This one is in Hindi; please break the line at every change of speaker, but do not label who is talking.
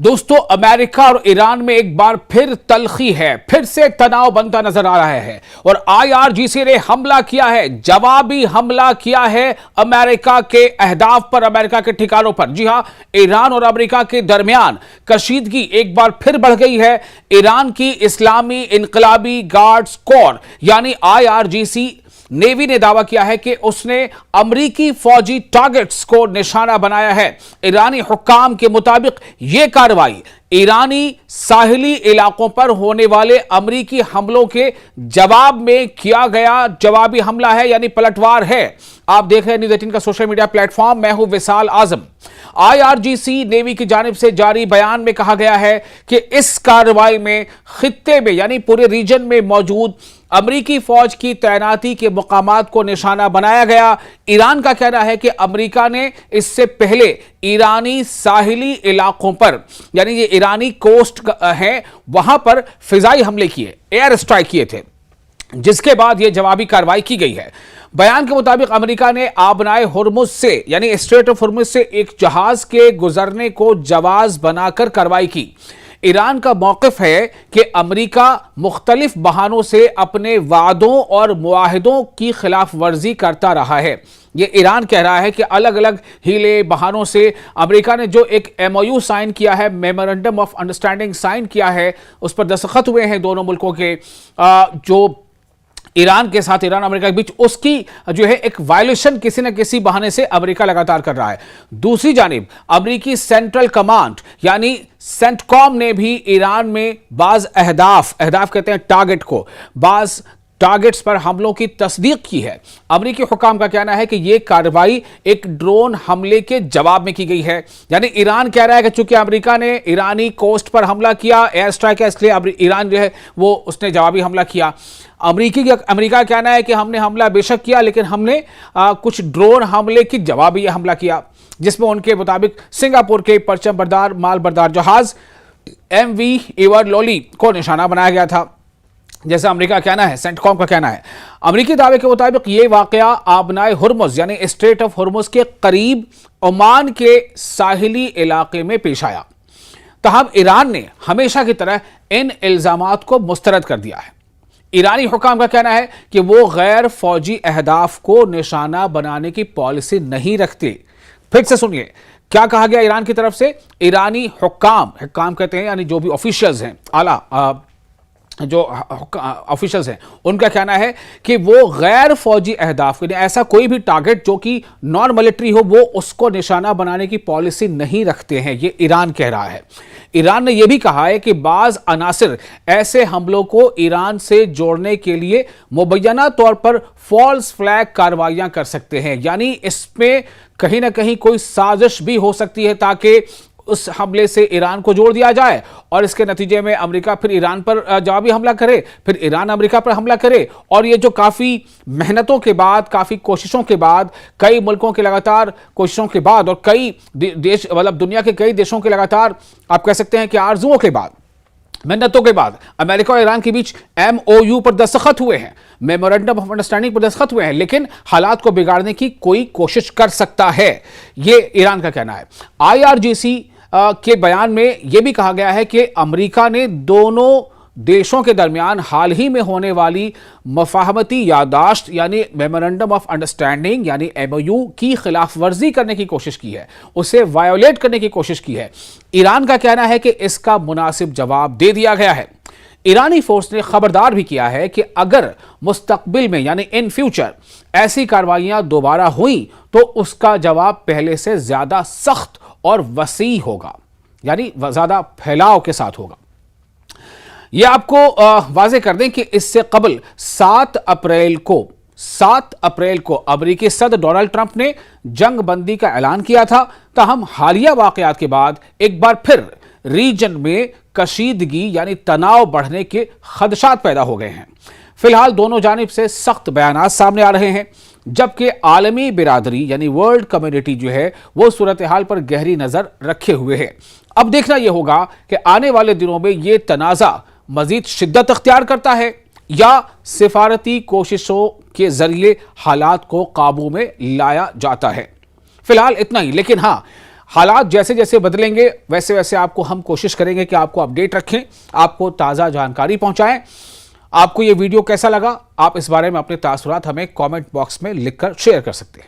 दोस्तों, अमेरिका और ईरान में एक बार फिर तल्खी है, फिर से तनाव बनता नजर आ रहा है और आईआरजीसी ने हमला किया है, जवाबी हमला किया है अमेरिका के अहदाफ पर, अमेरिका के ठिकानों पर। जी हां, ईरान और अमेरिका के दरमियान कशीदगी एक बार फिर बढ़ गई है। ईरान की इस्लामी इनकलाबी गार्ड्स कोर यानी आईआरजीसी नेवी ने दावा किया है कि उसने अमेरिकी फौजी टारगेट्स को निशाना बनाया है। ईरानी हुक्काम के मुताबिक यह कार्रवाई ईरानी साहिली इलाकों पर होने वाले अमेरिकी हमलों के जवाब में किया गया जवाबी हमला है, यानी पलटवार है। आप देख रहे हैं न्यूज़ 18 का सोशल मीडिया प्लेटफॉर्म। मैं हूं विशाल आजम। आईआरजीसी नेवी की जानिब से जारी बयान में कहा गया है कि इस कार्रवाई में खित्ते में यानी पूरे रीजन में मौजूद अमेरिकी फौज की तैनाती के मुकामात को निशाना बनाया गया। ईरान का कहना है कि अमेरिका ने इससे पहले ईरानी साहिली इलाकों पर, यानी ये ईरानी कोस्ट है, वहां पर फिजाई हमले किए, एयर स्ट्राइक किए थे, जिसके बाद यह जवाबी कार्रवाई की गई है। बयान के मुताबिक अमेरिका ने आबनाए हुर्मुज से यानी स्ट्रेट ऑफ हुर्मुज से एक जहाज के गुजरने को जवाज बनाकर कार्रवाई की। ईरान का मौक़िफ़ है कि अमेरिका मुख्तलिफ बहानों से अपने वादों और मुआहिदों की खिलाफ वर्जी करता रहा है। ये ईरान कह रहा है कि अलग अलग हीले बहानों से अमेरिका ने जो एक एमओयू साइन किया है, मेमोरेंडम ऑफ अंडरस्टैंडिंग साइन किया है, उस पर दस्तखत हुए हैं दोनों मुल्कों के, जो ईरान के साथ, ईरान अमेरिका के बीच, उसकी जो है एक वायलेशन किसी न किसी बहाने से अमेरिका लगातार कर रहा है। दूसरी जानिब अमेरिकी सेंट्रल कमांड यानी सेंटकॉम ने भी ईरान में बाज अहदाफ कहते हैं टारगेट को, बाज टारगेट्स पर हमलों की तस्दीक की है। अमेरिकी हुक्काम का कहना है कि यह कार्रवाई एक ड्रोन हमले के जवाब में की गई है। यानी ईरान कह रहा है कि चूंकि अमेरिका ने ईरानी कोस्ट पर हमला किया, एयर स्ट्राइक है, इसलिए ईरान जो है वो उसने जवाबी हमला किया। अमेरिका का कहना है कि हमने हमला बेशक किया, लेकिन हमने कुछ ड्रोन हमले की जवाबी हमला किया, जिसमें उनके मुताबिक सिंगापुर के परचम बरदार माल बरदार जहाज MV एवर लोली को निशाना बनाया गया था, जैसा अमेरिका का कहना है, सेंटकॉम का कहना है। अमेरिकी दावे के मुताबिक यह वाकया आबनाए हुर्मुज यानी स्ट्रेट ऑफ हुर्मुज के करीब ओमान के साहिली इलाके में पेश आया। तहम ईरान ने हमेशा की तरह इन इल्जामात को मुस्तरद कर दिया है। ईरानी हुक्काम का कहना है कि वो गैर फौजी अहदाफ को निशाना बनाने की पॉलिसी नहीं रखते। फिर से सुनिए क्या कहा गया ईरान की तरफ से। ईरानी हुक्काम कहते हैं यानी जो भी ऑफिशियल्स हैं, आला जो ऑफिशियल्स हैं, उनका कहना है कि वो गैर फौजी अहदाफ, ऐसा कोई भी टारगेट जो कि नॉन मिलिट्री हो, वो उसको निशाना बनाने की पॉलिसी नहीं रखते हैं। ये ईरान कह रहा है। ईरान ने यह भी कहा है कि बाज अनासिर ऐसे हमलों को ईरान से जोड़ने के लिए मुबैना तौर पर फॉल्स फ्लैग कार्रवाइयां कर सकते हैं, यानी इसमें कहीं ना कहीं कोई साजिश भी हो सकती है ताकि उस हमले से ईरान को जोड़ दिया जाए और इसके नतीजे में अमेरिका फिर ईरान पर जवाबी हमला करे, फिर ईरान अमेरिका पर हमला करे। और ये जो काफ़ी मेहनतों के बाद, काफ़ी कोशिशों के बाद, कई मुल्कों के लगातार कोशिशों के बाद और कई देश, मतलब दुनिया के कई देशों के लगातार आप कह सकते हैं कि आरजुओं के बाद, मेहनतों के बाद अमेरिका और ईरान के बीच MOU पर दस्तखत हुए हैं, मेमोरेंडम ऑफ अंडरस्टैंडिंग पर दस्तखत हुए हैं, लेकिन हालात को बिगाड़ने की कोई कोशिश कर सकता है, ये ईरान का कहना है। IRGC के बयान में यह भी कहा गया है कि अमेरिका ने दोनों देशों के दरमियान हाल ही में होने वाली मफाहमती यादाश्त यानी मेमोरेंडम ऑफ अंडरस्टैंडिंग यानी MOU की खिलाफ वर्जी करने की कोशिश की है, उसे वायोलेट करने की कोशिश की है। ईरान का कहना है कि इसका मुनासिब जवाब दे दिया गया है। ईरानी फोर्स ने खबरदार भी किया है कि अगर मुस्तकबिल में यानी इन फ्यूचर ऐसी कार्रवाइयां दोबारा हुई तो उसका जवाब पहले से ज्यादा सख्त और वसी होगा, यानी ज्यादा फैलाव के साथ होगा। यह आपको वाजे कर दें कि इससे कबल 7 अप्रैल को अमेरिकी सदर डोनाल्ड ट्रंप ने जंग बंदी का ऐलान किया था। ताहम हालिया वाकयात के बाद एक बार फिर रीजन में कशीदगी यानी तनाव बढ़ने के खदशात पैदा हो गए हैं। फिलहाल दोनों जानिब से सख्त बयानात सामने आ रहे हैं, जबकि आलमी बिरादरी यानी वर्ल्ड कम्युनिटी जो है वो सूरत हाल पर गहरी नजर रखे हुए है। अब देखना यह होगा कि आने वाले दिनों में यह तनाज़ा मजीद शिद्दत अख्तियार करता है या सिफारती कोशिशों के जरिए हालात को काबू में लाया जाता है। फिलहाल इतना ही, लेकिन हाँ, हालात जैसे जैसे बदलेंगे वैसे वैसे आपको हम कोशिश करेंगे कि आपको अपडेट रखें, आपको ताज़ा जानकारी पहुंचाएं। आपको ये वीडियो कैसा लगा, आप इस बारे में अपने तासुरात हमें कमेंट बॉक्स में लिखकर शेयर कर सकते हैं।